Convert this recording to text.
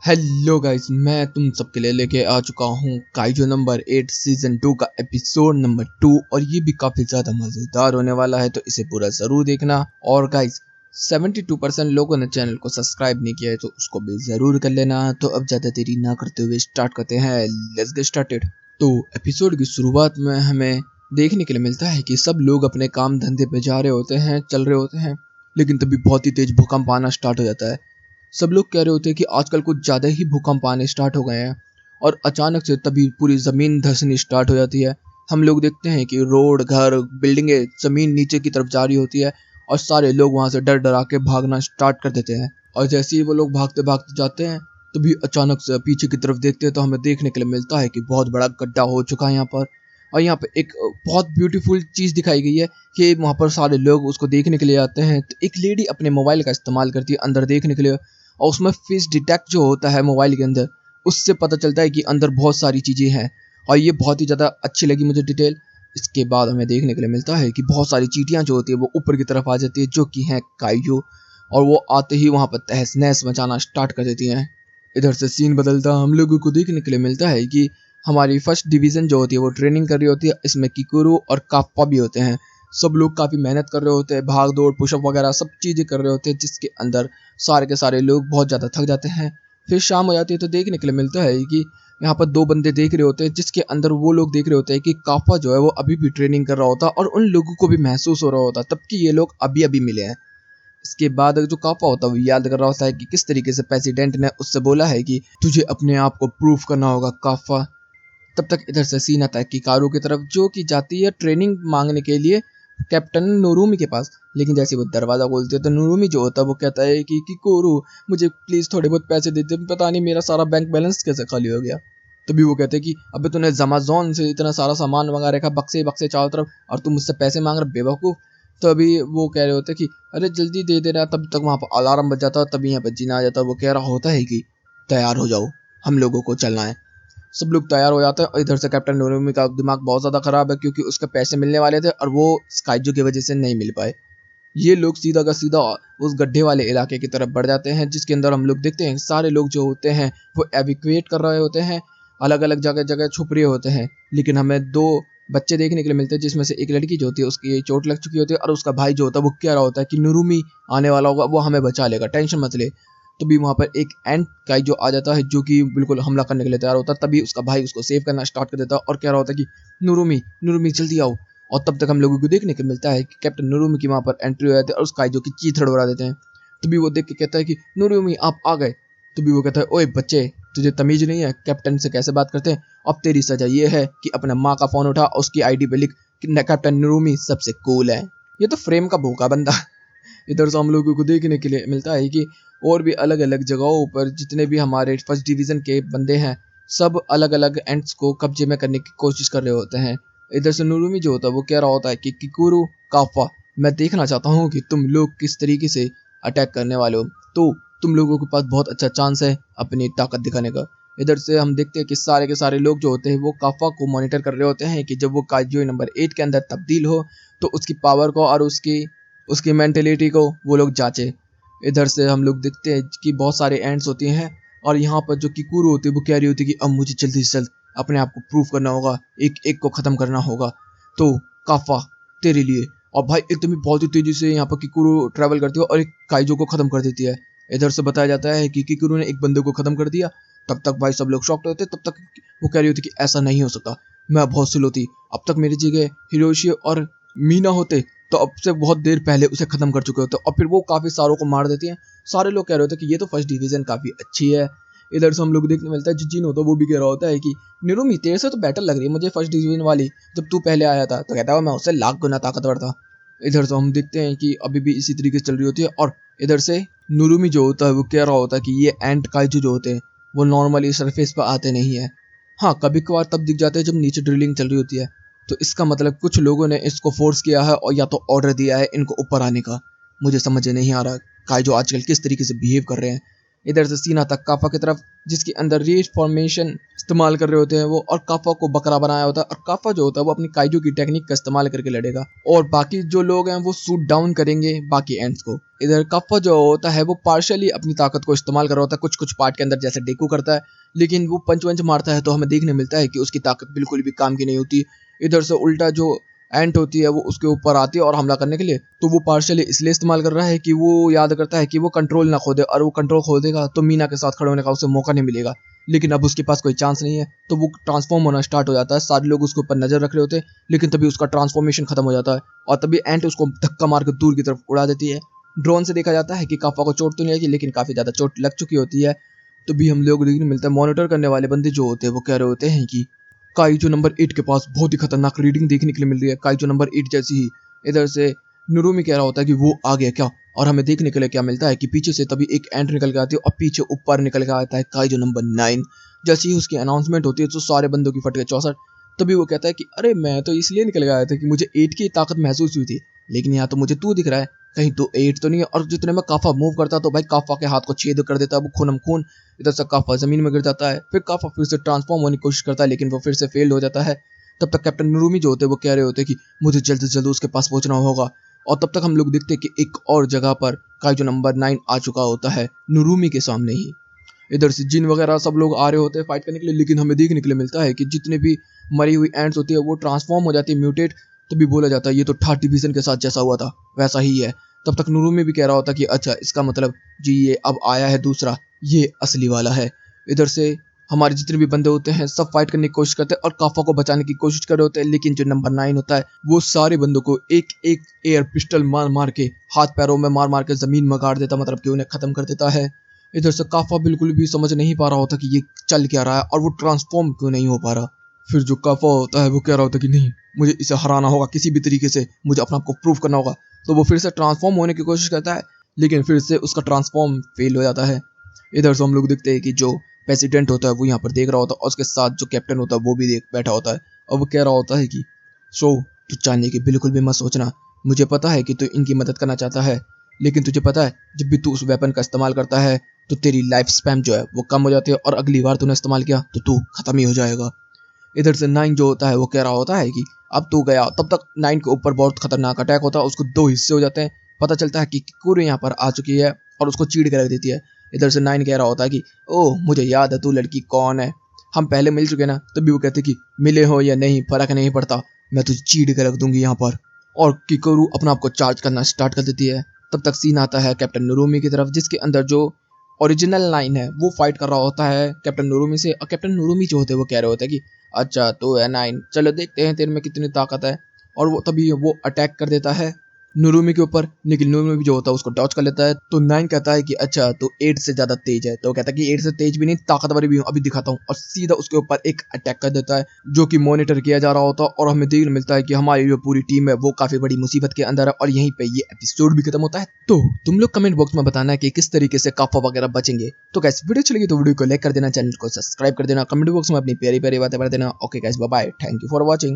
Hello guys, मैं तुम सबके लिए लेके आ चुका हूँ काइजो नंबर 8 सीजन 2 का एपिसोड नंबर 2। और ये भी काफी ज्यादा मजेदार होने वाला है, तो इसे पूरा जरूर देखना। और गाइस 72% लोगों ने चैनल को सब्सक्राइब नहीं किया है, तो उसको भी जरूर कर लेना। तो अब ज्यादा देरी ना करते हुए स्टार्ट करते हैं। Let's get started. तो एपिसोड की शुरुआत में हमें देखने के लिए मिलता है कि सब लोग अपने काम धंधे पे जा रहे होते हैं, चल रहे होते हैं, लेकिन तभी बहुत ही तेज भूकंप आना स्टार्ट हो जाता है। सब लोग कह रहे होते हैं कि आजकल कुछ ज़्यादा ही भूकंप आने स्टार्ट हो गए हैं। और अचानक से तभी पूरी ज़मीन धंसनी स्टार्ट हो जाती है। हम लोग देखते हैं कि रोड, घर, बिल्डिंगें, ज़मीन नीचे की तरफ जा रही होती है और सारे लोग वहाँ से डर डरा के भागना स्टार्ट कर देते हैं। और जैसे ही वो लोग भागते भागते जाते हैं, तभी अचानक से पीछे की तरफ देखते हैं तो हमें देखने के लिए मिलता है कि बहुत बड़ा गड्ढा हो चुका है यहाँ पर। और यहाँ पे एक बहुत ब्यूटीफुल चीज़ दिखाई गई है कि वहाँ पर सारे लोग उसको देखने के लिए आते हैं। तो एक लेडी अपने मोबाइल का इस्तेमाल करती है अंदर देखने के लिए, और उसमें फेस डिटेक्ट जो होता है मोबाइल के अंदर, उससे पता चलता है कि अंदर बहुत सारी चीज़ें हैं। और ये बहुत ही ज़्यादा अच्छी लगी मुझे डिटेल। इसके बाद हमें देखने के लिए मिलता है कि बहुत सारी चींटियाँ जो होती है वो ऊपर की तरफ आ जाती है, जो कि हैं काइजो। और वो आते ही वहाँ पर तहस नहस मचाना स्टार्ट कर देती हैं। इधर से सीन बदलता हम लोगों को देखने के लिए मिलता है कि हमारी फर्स्ट डिवीज़न जो होती है वो ट्रेनिंग कर रही होती है। इसमें किकुरु और काप्पा भी होते हैं। सब लोग काफ़ी मेहनत कर रहे होते हैं, भाग दौड़, पुशअप वगैरह सब चीज़ें कर रहे होते हैं, जिसके अंदर सारे के सारे लोग बहुत ज़्यादा थक जाते हैं। फिर शाम हो जाती है तो देखने के लिए मिलता है कि यहाँ पर दो बंदे देख रहे होते हैं, जिसके अंदर वो लोग देख रहे होते हैं कि काफा जो है वो अभी भी ट्रेनिंग कर रहा होता है और उन लोगों को भी महसूस हो रहा होता है तब कि ये लोग अभी अभी मिले हैं। इसके बाद जो काफा होता है वो याद कर रहा होता है कि किस तरीके से प्रेसिडेंट ने उससे बोला है कि तुझे अपने आप को प्रूफ करना होगा काफा। तब तक इधर से सीन आता है किकारू की तरफ, जो कि जाती है ट्रेनिंग मांगने के लिए कैप्टन नोरुमी के पास। लेकिन जैसे वो दरवाज़ा खोलती है तो नोरुमी जो होता है वो कहता है कि किकोरू, मुझे प्लीज़ थोड़े बहुत पैसे दे दे, पता नहीं मेरा सारा बैंक बैलेंस कैसे खाली हो गया। तभी वो कहते हैं कि अबे तूने जमाजोन से इतना सारा सामान मंगा रखा, बक्से बक्से चारों तरफ, और तुम मुझसे पैसे मांग रहे बेवकूफ़। तो अभी वो कह रहे होते हैं कि अरे जल्दी दे देना। तब तक वहाँ पर अलार्म बज जाता है। तभी यहाँ पर जीना आ जाता है। वो कह रहा होता है कि तैयार हो जाओ, हम लोगों को चलना है। सब लोग तैयार हो जाते हैं। और इधर से कैप्टन नोरोमी का दिमाग बहुत ज़्यादा ख़राब है, क्योंकि उसके पैसे मिलने वाले थे और वो स्काइजो की वजह से नहीं मिल पाए। ये लोग सीधा का सीधा उस गड्ढे वाले इलाके की तरफ बढ़ जाते हैं, जिसके अंदर हम लोग देखते हैं सारे लोग जो होते हैं वो एविक्यूएट कर रहे होते हैं, अलग अलग जगह जगह छुप रहे होते हैं। लेकिन हमें दो बच्चे देखने के लिए मिलते हैं, जिसमें से एक लड़की जो होती है उसकी चोट लग चुकी होती है, और उसका भाई जो होता है वो कह रहा होता है कि नोरुमी आने वाला होगा, वो हमें बचा लेगा, टेंशन मत ले। तभी वहाँ पर एक एंट गाय जो आ जाता है, जो कि बिल्कुल हमला करने के लिए तैयार होता है। तभी उसका भाई उसको सेव करना स्टार्ट कर देता है और कह रहा होता है कि नोरुमी, नोरुमी जल्दी आओ। और तब तक हम लोगों को देखने को मिलता है कि कैप्टन नोरुमी की वहाँ पर एंट्री हो जाती है और उस काइजो की चीथड़ उड़ा देते हैं। तभी वो देख के कहता है कि नोरुमी आप आ गए। तभी वो कहता है, ओए बच्चे, तुझे तमीज नहीं है, कैप्टन से कैसे बात करते हैं। अब तेरी सजा ये है कि अपने माँ का फोन उठा और उसकी आईडी पे लिख कि कैप्टन नोरुमी सबसे कूल है। ये तो फ्रेम का भूखा बंदा। इधर से हम लोगों को देखने के लिए मिलता है कि और भी अलग अलग जगहों पर जितने भी हमारे फर्स्ट डिवीज़न के बंदे हैं, सब अलग अलग एंट्स को कब्जे में करने की कोशिश कर रहे होते हैं। इधर से नोरुमी जो होता है वो कह रहा होता है कि किकुरु, काफा, मैं देखना चाहता हूँ कि तुम लोग किस तरीके से अटैक करने वाले हो। तो तुम लोगों के पास बहुत अच्छा चांस है अपनी ताकत दिखाने का। इधर से हम देखते हैं कि सारे के सारे लोग जो होते हैं वो काफा को मॉनिटर कर रहे होते हैं कि जब वो काइजो नंबर 8 के अंदर तब्दील हो तो उसकी पावर को और उसकी उसकी मेंटेलिटी को वो लोग जांचे। इधर से हम लोग देखते हैं कि बहुत सारे एंड्स होती हैं, और यहाँ पर जो किकुरु होती है वो कह रही होती है कि अब मुझे जल्दी से जल्द अपने आप को प्रूव करना होगा, एक एक को ख़त्म करना होगा। तो काफा, तेरे लिए। और भाई एकदम ही बहुत ही तेज़ी से यहाँ पर किकुरु ट्रैवल करती है और एक काइजो को ख़त्म कर देती है। इधर से बताया जाता है कि किकुरु ने एक बंदे को ख़त्म कर दिया। तब तक भाई सब लोग शॉक्ड होते। तब तक वो कह रही होती कि ऐसा नहीं हो सकता, मैं बहुत स्लो थी, अब तक मेरी जगह हिरोशी और मीना होते तो अब से बहुत देर पहले उसे खत्म कर चुके होते। और फिर वो काफ़ी सारों को मार देती हैं। सारे लोग कह रहे होते हैं कि ये तो फर्स्ट डिवीज़न काफ़ी अच्छी है। इधर से हम लोग देखने मिलता है जिजिन होता है वो भी कह रहा होता है कि निरुमी, तेरे से तो बेटर लग रही है मुझे फर्स्ट डिवीज़न वाली, जब तू पहले आया था। तो कहता है मैं उससे लाख गुना ताकतवर था। इधर से हम देखते हैं कि अभी भी इसी तरीके से चल रही होती है। और इधर से नुरुमी जो होता है वो कह रहा होता है कि ये एंट काइजू जो होते हैं वो नॉर्मली सरफेस पर आते नहीं है। हाँ, कभी कभार तब दिख जाते हैं जब नीचे ड्रिलिंग चल रही होती है। तो इसका मतलब कुछ लोगों ने इसको फोर्स किया है और या तो ऑर्डर दिया है इनको ऊपर आने का। मुझे समझ नहीं आ रहा काइजो आजकल किस तरीके से बिहेव कर रहे हैं। इधर से सीन आता काफा की तरफ, जिसके अंदर रेज फॉर्मेशन इस्तेमाल कर रहे होते हैं वो, और काफा को बकरा बनाया होता है, और काफा जो होता है वो अपनी काइजू की टेक्निक का इस्तेमाल करके लड़ेगा, और बाकी जो लोग हैं वो शूट डाउन करेंगे बाकी एंड्स को। इधर काफा जो होता है वो पार्शियली अपनी ताकत को इस्तेमाल कर रहा होता है कुछ कुछ पार्ट के अंदर, जैसे डेकू करता है, लेकिन वो पंच वंच मारता है तो हमें देखने मिलता है कि उसकी ताकत बिल्कुल भी काम की नहीं होती। इधर से उल्टा जो एंट होती है वो उसके ऊपर आती है और हमला करने के लिए, तो वो पार्शियली इसलिए इस्तेमाल कर रहा है कि वो याद करता है कि वो कंट्रोल ना खो दे, और वो कंट्रोल खो देगा तो मीना के साथ खड़े होने का उसे मौका नहीं मिलेगा। लेकिन अब उसके पास कोई चांस नहीं है, तो वो ट्रांसफॉर्म होना स्टार्ट हो जाता है। सारे लोग उसके ऊपर नजर रख रहे होते हैं, लेकिन तभी उसका ट्रांसफॉर्मेशन खत्म हो जाता है, और तभी एंट उसको धक्का मार कर दूर की तरफ उड़ा देती है। ड्रोन से देखा जाता है कि काफा को चोट तो नहीं लगी, लेकिन काफी ज्यादा चोट लग चुकी होती है। तो भी हम लोग देखने मिलता है मॉनिटर करने वाले बंदे जो होते हैं वो कह रहे होते हैं कि काइजो नंबर 8 के पास बहुत ही खतरनाक रीडिंग देखने के लिए मिल रही है। काइजो नंबर 8 जैसी ही इधर से नुरुमी कह रहा होता है कि वो आ गया क्या, और हमें देखने के लिए क्या मिलता है कि पीछे से तभी एक एंट निकल के आती है, और पीछे ऊपर निकल के आता है काइजो नंबर 9। जैसे ही उसकी अनाउंसमेंट होती है तो सारे बंदों की फट गए 64। तभी वो कहता है कि अरे मैं तो इसलिए निकल के आया था कि मुझे 8 की ताकत महसूस हुई थी, लेकिन यहाँ तो मुझे तू दिख रहा है, कहीं तो 8 तो नहीं है। और जितने में काफा मूव करता तो भाई काफा के हाथ को छेद कर देता है, वो खूनम खून। इधर से काफा जमीन में गिर जाता है, फिर काफा फिर से ट्रांसफॉर्म होने की कोशिश करता है, लेकिन वो फिर से फेल हो जाता है। तब तक कैप्टन नुरुमी जो होते हैं वो कह रहे होते हैं कि मुझे जल्द से जल्द उसके पास पहुंचना होगा, और तब तक हम लोग देखते हैं कि एक और जगह पर काइजो नंबर 9 आ चुका होता है नुरुमी के सामने ही। इधर से जिन वगैरह सब लोग आ रहे होते हैं फाइट करने के लिए, लेकिन हमें देखने के लिए मिलता है कि जितने भी मरी हुई एंट्स होती है वो ट्रांसफॉर्म हो जाती है म्यूटेट। तो भी बोला जाता है ये तो थर्ड डिवीजन के साथ जैसा हुआ था वैसा ही है। तब तक नुरुमी भी कह रहा होता कि अच्छा इसका मतलब जी ये अब आया है दूसरा, ये असली वाला है। इधर से हमारे जितने भी बंदे होते हैं सब फाइट करने की कोशिश करते हैं और काफा को बचाने की कोशिश कर रहे होते हैं, लेकिन जो नंबर 9 होता है वो सारे बंदों को एक एक एयर पिस्टल मार मार के, हाथ पैरों में मार मार के जमीन में गाड़ देता, मतलब कि उन्हें खत्म कर देता है। इधर से काफा बिल्कुल भी समझ नहीं पा रहा होता कि ये चल क्या रहा है और वो ट्रांसफॉर्म क्यों नहीं हो पा रहा। फिर जो काफा होता है वो कह रहा होता है कि नहीं, मुझे इसे हराना होगा किसी भी तरीके से, मुझे अपना आपको प्रूव करना होगा। तो वो फिर से ट्रांसफॉर्म होने की कोशिश करता है, लेकिन फिर से उसका ट्रांसफॉर्म फेल हो जाता है। इधर से हम लोग देखते हैं कि जो प्रेसिडेंट होता है वो यहाँ पर देख रहा होता है, और उसके साथ जो कैप्टन होता है वो भी देख बैठा होता है, और वो कह रहा होता है कि सो तू चाहने की बिल्कुल भी मत सोचना, मुझे पता है कि तू इनकी मदद करना चाहता है, लेकिन तुझे पता है जब भी तू उस वेपन का इस्तेमाल करता है तो तेरी लाइफ स्पैम जो है वो कम हो जाती है, और अगली बार तूने इस्तेमाल किया तो तू खत्म ही हो जाएगा। इधर से 9 जो होता है वो कह रहा होता है कि अब तू गया। तब तक 9 के ऊपर बहुत खतरनाक अटैक होता है, उसको 2 हिस्से हो जाते हैं। पता चलता है कि किकुरु यहाँ पर आ चुकी है और उसको चीड़ के रख देती है। इधर से 9 कह रहा होता है कि ओह मुझे याद है तू लड़की कौन है, हम पहले मिल चुके ना। तभी वो कहते कि मिले हो या नहीं फर्क नहीं पड़ता, मैं तुझे चीड़ के रख दूंगी यहाँ पर। और किकुरु अपना आपको चार्ज करना स्टार्ट कर देती है। तब तक सीन आता है कैप्टन नुरुमी की तरफ, जिसके अंदर जो ओरिजिनल 9 है वो फाइट कर रहा होता है कैप्टन नुरुमी से, और कैप्टन नुरुमी जो होते हैं वो कह रहे होते हैं कि अच्छा तो है 9, चलो देखते हैं तेरे में कितनी ताकत है। और वो तभी वो अटैक कर देता है नुरुमी के ऊपर, लेकिन नुरुमी जो होता है उसको डॉच कर लेता है। तो 9 कहता है कि अच्छा तो 8 से ज्यादा तेज है, तो कहता है कि 8 से तेज भी नहीं ताकतवर भी हूँ, अभी दिखाता हूँ, और सीधा उसके ऊपर एक अटैक कर देता है जो कि मॉनिटर किया जा रहा होता है। और हमें देखने मिलता है कि हमारी जो पूरी टीम है वो काफी बड़ी मुसीबत के अंदर है, और यहीं पे ये एपिसोड भी खत्म होता है। तो तुम लोग कमेंट बॉक्स में बताना है कि किस तरीके से काफा वगैरह बचेंगे। तो गाइस वीडियो अच्छी लगी तो वीडियो को लाइक कर देना, चैनल को सब्सक्राइब कर देना, कमेंट बॉक्स में अपनी प्यारी प्यारी बातें कर देना। Okay guys bye bye, thank you for watching.